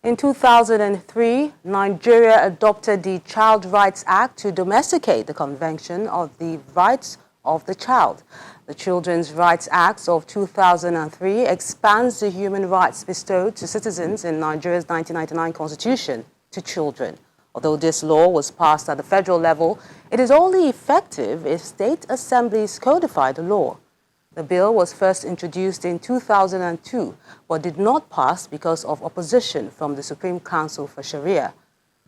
In 2003, Nigeria adopted the Child Rights Act to domesticate the Convention of the Rights of the Child. The Children's Rights Act of 2003 expands the human rights bestowed to citizens in Nigeria's 1999 Constitution to children. Although this law was passed at the federal level, it is only effective if state assemblies codify the law. The bill was first introduced in 2002, but did not pass because of opposition from the Supreme Council for Sharia.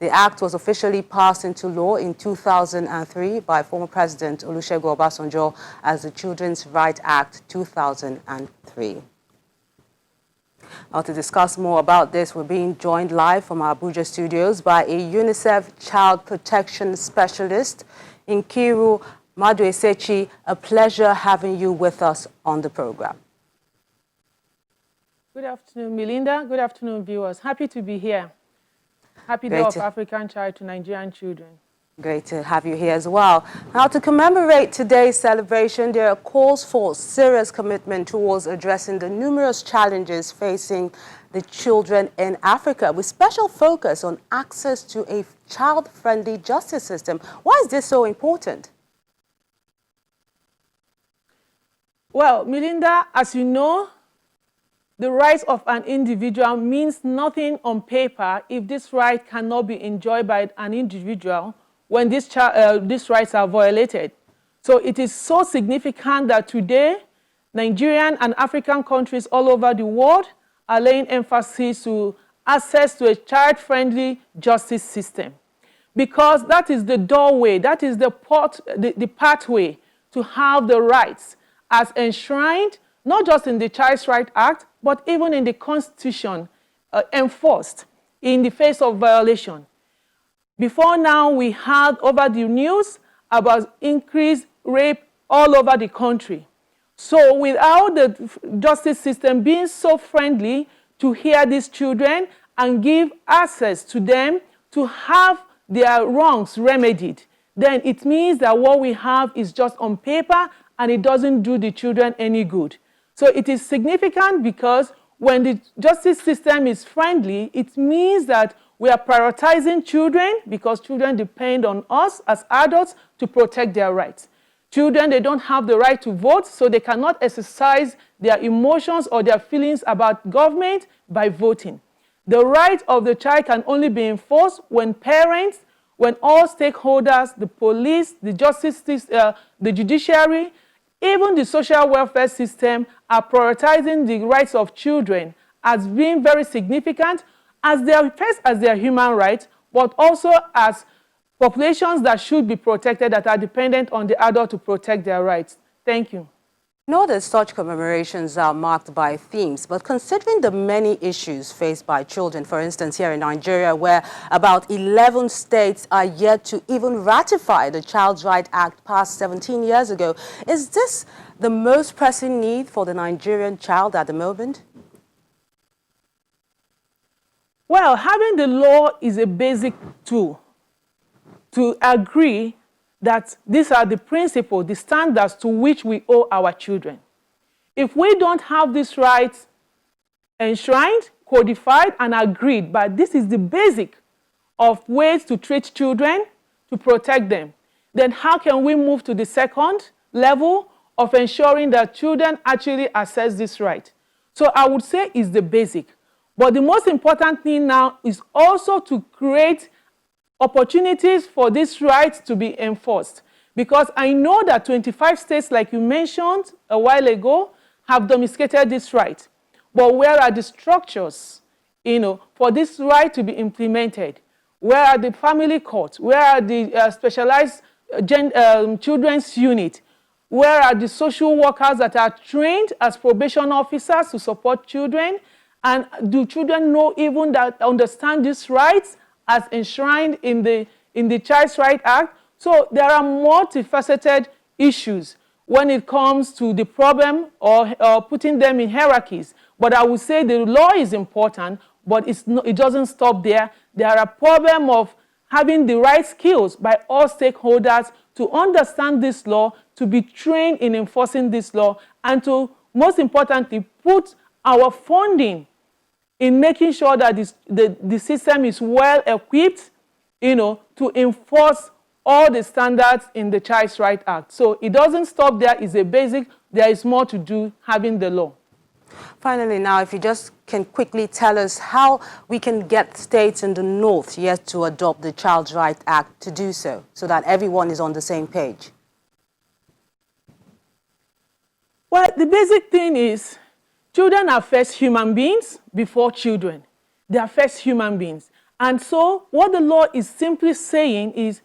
The act was officially passed into law in 2003 by former President Olusegun Obasanjo as the Children's Rights Act 2003. Now, to discuss more about this, we're being joined live from our Abuja studios by a UNICEF child protection specialist, Nkiru Maduesechi. A pleasure having you with us on the program. Good afternoon, Melinda. Good afternoon, viewers. Happy to be here. Happy Day of African Child to Nigerian children. Great to have you here as well. Now, to commemorate today's celebration, there are calls for serious commitment towards addressing the numerous challenges facing the children in Africa, with special focus on access to a child-friendly justice system. Why is this so important? Well, Melinda, as you know, the rights of an individual means nothing on paper if this right cannot be enjoyed by an individual when these rights are violated. So it is so significant that today, Nigerian and African countries all over the world are laying emphasis to access to a child-friendly justice system. Because that is the doorway, that is the pathway to have the rights as enshrined, not just in the Child Rights Act, but even in the Constitution, enforced in the face of violation. Before now, we had over the news about increased rape all over the country. So without the justice system being so friendly to hear these children and give access to them to have their wrongs remedied, then it means that what we have is just on paper and it doesn't do the children any good. So it is significant because when the justice system is friendly, it means that we are prioritizing children because children depend on us as adults to protect their rights. Children, they don't have the right to vote, so they cannot exercise their emotions or their feelings about government by voting. The right of the child can only be enforced when parents, when all stakeholders, the police, the justice system, the judiciary, even the social welfare system are prioritizing the rights of children as being very significant as their human rights, but also as populations that should be protected that are dependent on the adult to protect their rights. Thank you. Know that such commemorations are marked by themes, but considering the many issues faced by children, for instance, here in Nigeria, where about 11 states are yet to even ratify the Child Rights Act passed 17 years ago, is this the most pressing need for the Nigerian child at the moment? Well, having the law is a basic tool to agree that these are the principles, the standards to which we owe our children. If we don't have these rights enshrined, codified, and agreed, but this is the basic of ways to treat children, to protect them, then how can we move to the second level of ensuring that children actually access this right? So I would say it's the basic. But the most important thing now is also to create opportunities for these rights to be enforced. Because I know that 25 states, like you mentioned a while ago, have domesticated this right. But where are the structures, for this right to be implemented? Where are the family courts? Where are the specialized children's unit? Where are the social workers that are trained as probation officers to support children? And do children know even that understand these rights as enshrined in the Child Rights Act? So there are multifaceted issues when it comes to the problem or putting them in hierarchies. But I would say the law is important, but it doesn't stop there. There are a problem of having the right skills by all stakeholders to understand this law, to be trained in enforcing this law, and to, most importantly, put our funding in making sure that the system is well equipped, to enforce all the standards in the Child Rights Act. So it doesn't stop there. It's a basic. There is more to do having the law. Finally, now, if you just can quickly tell us how we can get states in the north yet to adopt the Child Rights Act to do so that everyone is on the same page. Well, the basic thing is children are first human beings before children. They are first human beings. And so what the law is simply saying is,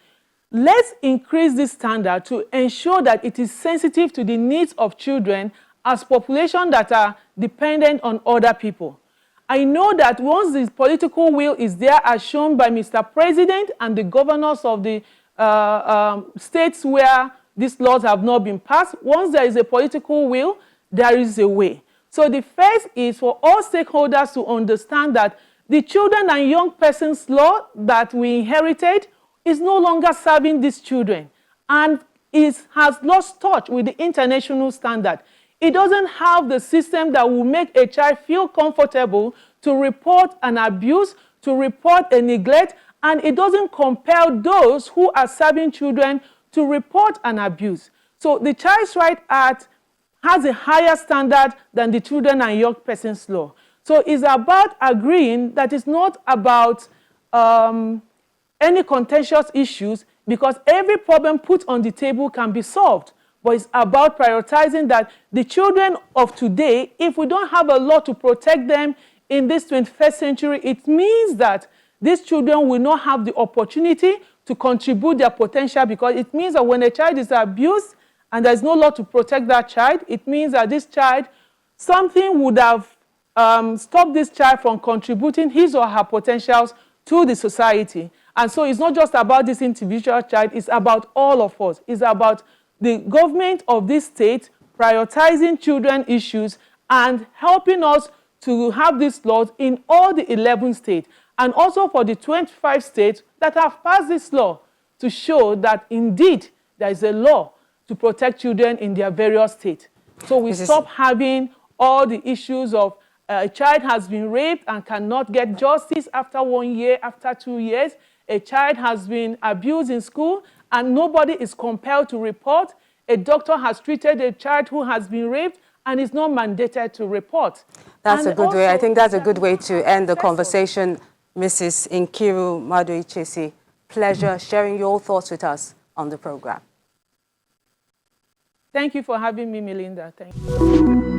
let's increase this standard to ensure that it is sensitive to the needs of children as population that are dependent on other people. I know that once the political will is there, as shown by Mr. President and the governors of the states where these laws have not been passed, once there is a political will, there is a way. So the first is for all stakeholders to understand that the Children and Young Persons Law that we inherited is no longer serving these children and has lost touch with the international standard. It doesn't have the system that will make a child feel comfortable to report an abuse, to report a neglect, and it doesn't compel those who are serving children to report an abuse. So the Child Rights Act has a higher standard than the Children and Young Persons Law. So it's about agreeing that it's not about any contentious issues, because every problem put on the table can be solved. But it's about prioritizing that the children of today, if we don't have a law to protect them in this 21st century, it means that these children will not have the opportunity to contribute their potential, because it means that when a child is abused and there's no law to protect that child, it means that this child, something would have stopped this child from contributing his or her potentials to the society. And so it's not just about this individual child, it's about all of us. It's about the government of this state prioritizing children issues and helping us to have these laws in all the 11 states, and also for the 25 states that have passed this law, to show that indeed there is a law to protect children in their various states. So we stop having all the issues of a child has been raped and cannot get justice after 1 year, after 2 years. A child has been abused in school and nobody is compelled to report. A doctor has treated a child who has been raped and is not mandated to report. That's a good way. I think that's a good way to end the conversation. Mrs. Nkiru Madu-Ichesi, pleasure sharing your thoughts with us on the program. Thank you for having me, Melinda. Thank you.